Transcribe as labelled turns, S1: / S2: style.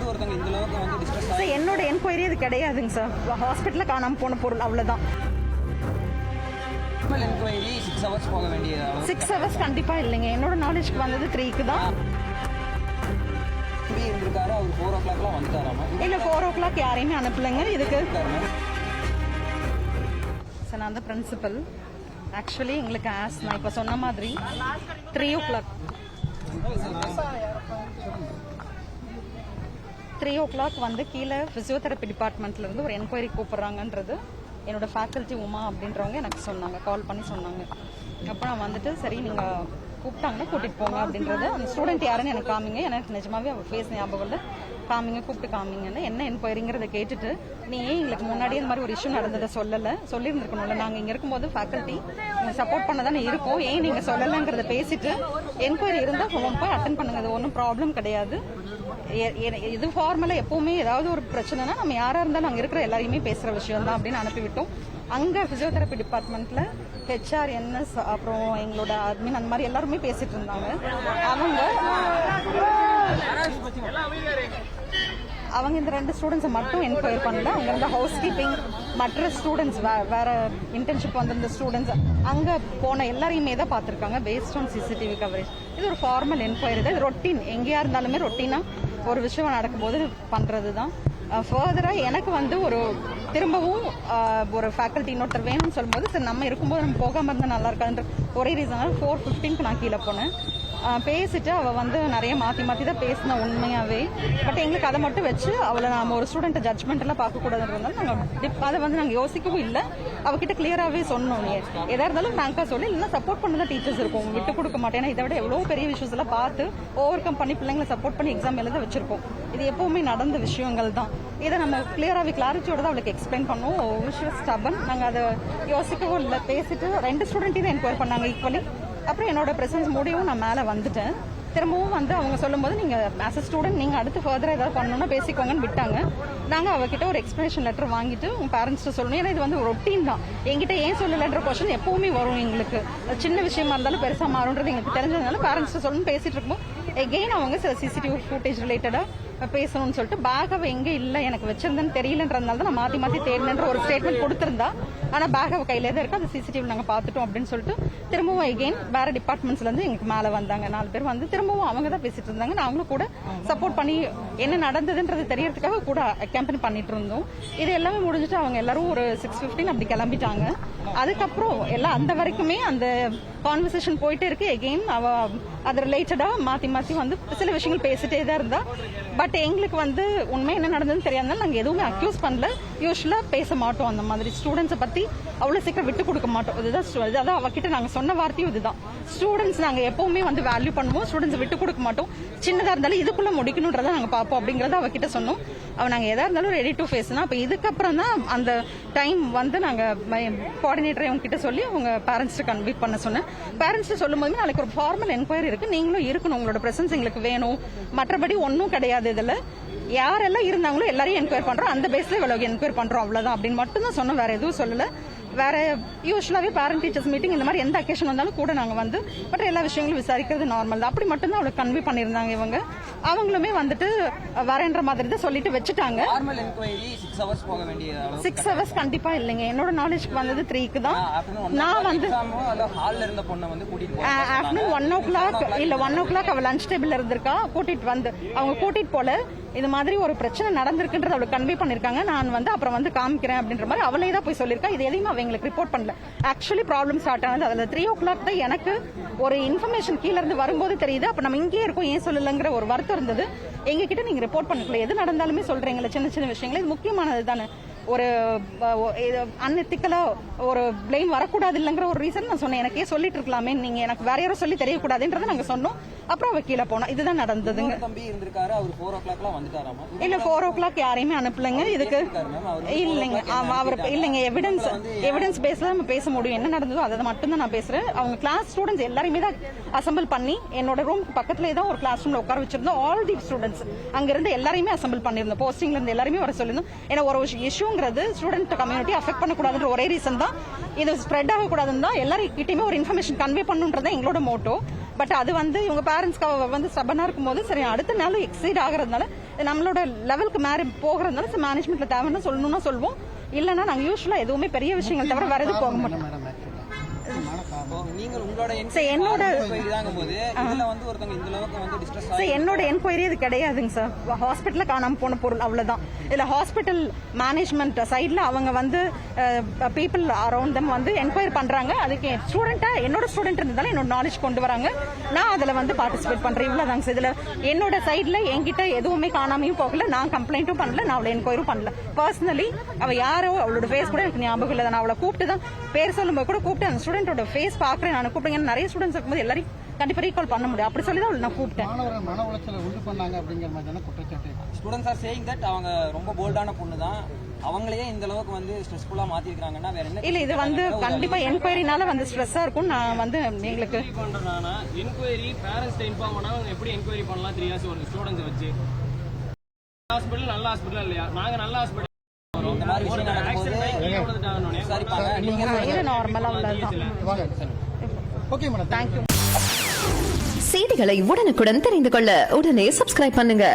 S1: ஒருத்தங்க இந்த அளவுக்கு வந்து டிஸ்கஸ்
S2: சார் என்னோட என்கொயரி அது கிடையாதுங்க சார். ஹாஸ்பிட்டலில் காணாமல் போன பொருள் அவ்வளோதான்.
S1: என்கொயரி 6 hours போக வேண்டிய
S2: 6 hours கண்டிப்பாக இல்லைங்க. என்னோட நாலேஜ்க்கு வந்தது 3க்கு தான்.
S1: இருந்திருக்காரு அவர் 4 o'clockலாம் வந்துட்டாராமா?
S2: இல்லை 4 o'clock யாரையுமே அனுப்பலைங்க. இதுக்கு சார் நான் தான் பிரின்சிபல். ஆக்சுவலி எங்களுக்கு நான் இப்போ சொன்ன மாதிரி 3 o'clock 3 o'clock வந்து கீழே ஃபிசியோதெரப்பி டிபார்ட்மெண்ட்லேருந்து ஒரு என்கொயரி கூப்பிட்றாங்கன்றது என்னோட ஃபேக்கல்ட்டி உமா அப்படின்றவங்க எனக்கு சொன்னாங்க, கால் பண்ணி சொன்னாங்க. அப்போ நான் வந்துட்டு சரி நீங்கள் கூப்பிட்டாங்கன்னா கூட்டிகிட்டு போங்க அப்படின்றது. அந்த ஸ்டூடெண்ட் யாருன்னு எனக்கு காமிங்க, எனக்கு நிஜமாவே அவள் ஃபேஸ் ஞாபகம் இல்லை, காமிங்க கூப்பிட்டு காமிங்கன்னு. என்ன என்கொயரிங்கிறத கேட்டுட்டு நீ ஏன் எங்களுக்கு முன்னாடியே இந்த மாதிரி ஒரு இஷ்யூ நடந்ததை சொல்லியிருந்துருக்கணும்ல, நாங்கள் இங்கே இருக்கும்போது ஃபேக்கல்ட்டி உங்களுக்கு சப்போர்ட் பண்ண தானே இருக்கோம், ஏன் நீங்கள் சொல்லலைங்கிறத பேசிட்டு என்கொயரி இருந்தால் போய் அட்டன் பண்ணுங்க, அது ஒன்றும் ப்ராப்ளம் கிடையாது. இது ஃபார்மலாக எப்பவுமே ஏதாவது ஒரு பிரச்சனைனா நம்ம யாராக இருந்தாலும் அங்கே இருக்கிற எல்லாரையுமே பேசுகிற விஷயம் தான் அப்படின்னு அனுப்பிவிட்டோம். அங்கே ஃபிசியோதெரப்பி டிபார்ட்மெண்ட்டில் ஹெச்ஆர், என்எஸ், அப்புறம் எங்களோட அட்மின் அந்த மாதிரி எல்லாருமே பேசிட்டு இருந்தாங்க. அவங்க இந்த 2 ஸ்டூடெண்ட்ஸை மட்டும் என்கொயர் பண்ணல. அங்கே இருந்த ஹவுஸ் கீப்பிங் மற்ற ஸ்டூடெண்ட்ஸ் வேற இன்டர்ன்ஷிப் வந்திருந்த ஸ்டூடெண்ட்ஸ் அங்கே போன எல்லாரையுமே தான் பார்த்துருக்காங்க பேஸ்ட் ஆன் சிசிடிவி கவரேஜ். இது ஒரு ஃபார்மல் என்கொயரி தான். இது ரொட்டீன், எங்கேயா இருந்தாலுமே ரொட்டீனாக ஒரு விஷயம் நடக்கும்போது பண்ணுறது தான். ஃபர்தராக எனக்கு வந்து ஒரு திரும்பவும் ஒரு ஃபேக்கல்ட்டி இன்னொருத்தர் வேணும்னு சொல்லும்போது சரி நம்ம இருக்கும்போது நம்ம போகாமல் இருந்தால் நல்லா இருக்காதுன்ற ஒரே ரீசனால் 4:15 நான் கீழே போனேன். பேசிட்டு அவள் வந்து நிறைய மாற்றி தான் பேசின உண்மையாகவே. பட் எங்களுக்கு அதை மட்டும் வச்சு அவளை நம்ம ஒரு ஸ்டூடெண்ட்டை ஜட்மெண்ட்டெல்லாம் பார்க்கக்கூடாதுன்றதுனால நாங்கள் அதை வந்து நாங்கள் யோசிக்கவும் இல்லை. அவகிட்ட கிளியராகவே சொன்னோம், எதாக இருந்தாலும் ஃப்ராங்காக சொல்லி இல்லைன்னா சப்போர்ட் பண்ண தான் டீச்சர்ஸ் இருக்கும், விட்டு கொடுக்க மாட்டேன். ஏன்னா இதை விட எவ்வளோ பெரிய விஷயஸ் எல்லாம் பார்த்து ஓவர் கம் பண்ணி பிள்ளைங்களை சப்போர்ட் பண்ணி எக்ஸாம் எழுத வச்சிருக்கோம். இது எப்போவுமே நடந்த விஷயங்கள் தான். இதை நம்ம கிளியராகவே தான் அவளுக்கு எக்ஸ்பிளைன் பண்ணுவோம். விஷயம் ஸ்டபன், நாங்கள் அதை யோசிக்கவும் இல்லை. பேசிட்டு 2 ஸ்டூடெண்ட்டையும் தான் என்கொயர் பண்ணாங்க ஈக்குவலி. அப்புறம் என்னோட ப்ரெசன்ஸ் முடியும் நான் மேலே வந்துட்டேன். திரும்பவும் வந்து அவங்க சொல்லும்போது நீங்கள் ஆஸ் அ ஸ்டூடெண்ட் நீங்கள் அடுத்து ஃபர்தராக ஏதாவது பண்ணணும்னா பேசிக்கோங்கன்னு விட்டாங்க. நாங்கள் அவகிட்ட ஒரு எக்ஸ்பிளனேஷன் லெட்டர் வாங்கிட்டு உங்கள் பேரண்ட்ஸ்ட்டு சொல்லணும். ஏன்னா இது வந்து ரொட்டீன் தான். எங்கிட்ட ஏன் சொல்லலைன்ற கொஸ்டின் எப்பவுமே வரும் எங்களுக்கு. சின்ன விஷயமா இருந்தாலும் பெருசாக மாறுன்றது எங்களுக்கு தெரிஞ்சதுனால பேரண்ட்ஸ்ட்டு சொல்லணும்னு பேசிட்டு இருக்கும்போது எகெயின் அவங்க சில சிசிடிவி ஃபுட்டேஜ் ரிலேட்டடாக பேசணும்னு சொல்லிட்டு பேக் அவ எங்கே இல்லை எனக்கு வச்சிருந்தேன்னு தெரியலன்றதுனால தான் நான் மாற்றி தேடினன்ற ஒரு ஸ்டேட்மெண்ட் கொடுத்துருந்தா. ஆனால் பேக் அவ கையிலே தான் இருக்குது, அது சிசிடிவி நாங்கள் பார்த்துட்டோம் அப்படின்னு சொல்லிட்டு திரும்பவும் எகெயின் வேறு டிபார்ட்மெண்ட்ஸ்லேருந்து எங்களுக்கு மேலே வந்தாங்க. 4 பேர் வந்து திரும்பவும் அவங்க தான் பேசிட்டு இருந்தாங்க. நாங்களும் கூட சப்போர்ட் பண்ணி என்ன நடந்ததுன்றது தெரியறதுக்காக கூட கேம்பெயின் பண்ணிட்டு இருந்தோம். இது எல்லாமே முடிஞ்சுட்டு அவங்க எல்லாரும் ஒரு 6:15 அப்படி கிளம்பிட்டாங்க. அதுக்கப்புறம் எல்லாம் அந்த வரைக்குமே அந்த கான்வர்சேஷன் போயிட்டே இருக்கு. எகெயின் அவ அது ரிலேட்டடாக மாற்றி வந்து சில விஷயங்கள் பேசிட்டே தான் இருந்தா. பட் எங்களுக்கு வந்து உண்மை என்ன நடந்ததுன்னு தெரியாதனால நாங்கள் எதுவுமே அக்யூஸ் பண்ணல. யூஸ்வலாக பேச மாட்டோம் அந்த மாதிரி ஸ்டூடெண்ட்ஸை பற்றி அவ்வளோ சீக்கிரம் விட்டு கொடுக்க மாட்டோம். இதுதான் அவகிட்ட நாங்கள் சொன்ன வார்த்தையும் இதுதான். ஸ்டூடெண்ட்ஸ் நாங்கள் எப்பவுமே வந்து வேல்யூ பண்ணுவோம், ஸ்டூடெண்ட்ஸ் விட்டு கொடுக்க மாட்டோம். சின்னதாக இருந்தாலும் இதுக்குள்ள முடிக்கணுன்றதை நாங்கள் பார்ப்போம் அப்படிங்கிறத அவகிட்ட சொன்னோம். நாங்கள் எதாக இருந்தாலும் ரெடி டு ஃபேஸ்னா அப்போ இதுக்கப்புறம் தான் அந்த டைம் வந்து நாங்கள் கோஆர்டினேட்டரை அவங்க கிட்ட சொல்லி அவங்க பேரண்ட்ஸ்ட்டு கன்வே பண்ண சொன்னேன். பேரண்ட்ஸ்ட்டு சொல்லும் போது நாளைக்கு ஒரு ஃபார்மல் என்கொயரி இருக்கு, நீங்களும் இருக்கணும், உங்களோட பிரசன்ஸ் எங்களுக்கு வேணும், மற்றபடி ஒன்றும் கிடையாது. இதில் யாரெல்லாம் இருந்தாங்களோ எல்லாரையும் என்கொயர் பண்றோம், அந்த பேஸ்ல இவ்வளவு என்கொயர் பண்றோம், அவ்வளவுதான் அப்படின்னு மட்டும் தான் சொன்னோம். வேற எதுவும் சொல்லல. வேற யூஸ்வலாவே பேரண்ட் டீச்சர்ஸ் மீட்டிங் இந்த மாதிரி எந்த அக்கேஷன் வந்தாலும் கூட நாங்க வந்து மற்ற எல்லா விஷயங்களும் விசாரிக்கிறது நார்மல் தான். அப்படி மட்டும் தான் அவளுக்கு கன்வே பண்ணியிருந்தாங்க இவங்க. அவங்களுமே வந்துட்டு வரேன்ற மாதிரி தான் சொல்லிட்டு வச்சுட்டாங்க. 6 hours கண்டிப்பா இல்லைங்க. என்னோட நாலேஜ்க்கு வந்தது 3க்கு தான். நான் வந்து ஆஃப்டர்நூன் 1 o'clock இல்ல 1 o'clock அவள் லஞ்ச் டேபிள்ல இருந்திருக்கா. அவங்க கூட்டிட்டு போல இது மாதிரி ஒரு பிரச்சனை நடந்திருக்குன்றது அவளுக்கு கன்வே பண்ணிருக்காங்க. நான் வந்து அப்புறம் வந்து காமிக்கிறேன் அப்படின்ற மாதிரி அவளே தான் போய் சொல்லியிருக்கா. இது எதையும் எங்களுக்கு ரிப்போர்ட் பண்ணல. ஆக்சுவலி ப்ராப்ளம் ஸ்டார்ட் ஆனது அதுல 3 o'clock தான் எனக்கு ஒரு இன்ஃபர்மேஷன் கீழ இருந்து வரும்போது தெரியுது. அப்ப நம்ம இங்கே இருக்கோம் ஏன் சொல்லலங்கிற ஒரு வருத்தம் இருந்தது. எங்க கிட்ட நீங்க ரிப்போர்ட் பண்ணிக்கல, எது நடந்தாலுமே சொல்றீங்களா, சின்ன சின்ன விஷயங்கள், இது முக்கியமானது தானே. ஒரு அன்எத்திக்கலா ஒரு பிளேம் வரக்கூடாது இல்லைங்கிற ஒரு ரீசன் நான் சொன்னேன். எனக்கே சொல்லிட்டு இருக்கலாமே, நீங்க எனக்கு வேற யாரும் சொல்லி தெரியக்கூடாதுன்றத நாங்க சொன்னோம். அப்புறம் அவ கீழே போனா. இதுதான் நடந்ததுங்க. இல்ல 4 o'clock யாரையுமே அனுப்பலைங்க. இதுக்கு இல்லைங்க அவர் இல்லைங்க. எவிடன்ஸ் பேஸ்ல நம்ம பேச முடியும். என்ன நடந்ததோ அதை மட்டும் தான் நான் பேசுறேன். அவங்க கிளாஸ் ஸ்டூடெண்ட்ஸ் எல்லாருமே தான் அசம்பிள் பண்ணி என்னோட ரூம் பக்கத்துல தான் ஒரு கிளாஸ் ரூம்ல உட்கார வச்சிருந்தோம். ஆல் தி ஸ்டூடெண்ட்ஸ் அங்க இருந்து எல்லாருமே அசம்பிள் பண்ணிருந்தோம். போஸ்டிங்ல இருந்து எல்லாருமே வர சொல்லியிருந்தோம். ஏன்னா ஒரு இஷ்யூங்கிறது ஸ்டூடெண்ட் கம்யூனிட்டி அஃபெக்ட் பண்ணக்கூடாதுன்ற ஒரே ரீசன் தான். இது ஸ்ப்ரெட் ஆகக்கூடாதுன்னு தான் எல்லாரும் கிட்டயுமே ஒரு இன்ஃபர்மேஷன் கன்வே பண்ணுன்றதா எங்களோட மோட்டோ. பட் அது வந்து இவங்க பேரண்ட்ஸ்க்கு வந்து ஸ்டபனா இருக்கும்போது சரி அடுத்த நாளும் எக்ஸைட் ஆகுறதுனால நம்மளோட லெவலுக்கு மேரி போகிறதுனால மேனேஜ்மெண்ட்ல தேவைன்னு சொல்லணும்னா சொல்லுவோம், இல்லைன்னா நாங்க யூஸ்வலா எதுவுமே பெரிய விஷயங்கள் தவிர வேற எதுவும் போக மாட்டோம்.
S1: நீங்கள் உங்களோட
S2: என்னோட
S1: போது இதுல வந்து ஒருத்தங்க இந்த அளவுக்கு வந்து டிஸ்ட்ரெஸ்
S2: என்னோட என்கொயரி அது கிடையாதுங்க சார். ஹாஸ்பிட்டல்ல காணாம போன பொருள் அவ்வளவுதான். இதுல ஹாஸ்பிட்டல் மேனேஜ்மெண்ட் சைட்ல அவங்க வந்து பீப்புள் அரௌண்ட் தம் வந்து என்கொயரி பண்றாங்க. அதுக்கு ஸ்டூடெண்டா என்னோட ஸ்டூடெண்ட் இருந்ததால என்னோட நாலேஜ் கொண்டு வராங்க, நான் அதுல வந்து பார்ட்டிசிபேட் பண்றேன். இவ்வளவுதாங்க சார். இதுல என்னோட சைட்ல என்கிட்ட எதுவுமே காணாமையும் போகல, நான் கம்ப்ளைண்ட்டும் பண்ணல, நான் அவளை என்கொயரும் பண்ணல. பர்சனலி அவ யாரோ அவளோட ஃபேஸ் கூட எனக்கு ஞாபகம் இல்லை. நான் அவளை கூப்பிட்டு தான் பேர் சொல்லும்போது கூட கூப்பிட்டு அந்த ஸ்டூடெண்டோட ஃபேஸ் பாக்குறேன் நான் கூப்பிட்டேன். நிறைய ஸ்டூடெண்ட்ஸ் இருக்கும்போது எல்லாரையும் கண்டிப்பா ரீகால் பண்ண முடியும். அப்படி சொல்லி தான் நான் கூப்பிட்டேன்.
S3: மன உளைச்சலை உண்டு பண்ணாங்க அப்படிங்கிற மாதிரி குற்றச்சாட்டு.
S1: ஸ்டூடெண்ட்ஸ் ஆர் சேயிங் தட் அவங்க ரொம்ப போல்டான பொண்ணு தான், அவங்களையே இந்த அளவுக்கு வந்து ஸ்ட்ரெஸ்ஃபுல்லா மாத்திருக்காங்கன்னா வேற என்ன?
S2: இல்ல இது வந்து கண்டிப்பா என்கொயரினால வந்து ஸ்ட்ரெஸ்ஸா இருக்கும். நான் வந்து எங்களுக்கு
S4: பண்றேன்னா என்கொயரி பேரண்ட்ஸ் இன்ஃபார்ம் பண்ணா எப்படி என்கொயரி பண்ணலாம் தெரியாது. ஒரு ஸ்டூடெண்ட்ஸ் வச்சு ஹாஸ்பிட்டல் நல்ல ஹாஸ்பிட்டல் இல்லையா, நாங்க நல்ல ஹாஸ்பிட்டல்
S1: இந்த மாதிரி விஷயம் நடக்கும்போது சரிப்பாங்க. நீங்க
S2: இது நார்மலா உள்ளதுதான்.
S3: Okay madam,
S2: thank you.
S5: செய்திகளை உடனுக்குடன் தெரிந்து கொள்ள உடனே சப்ஸ்கிரைப் பண்ணுங்க.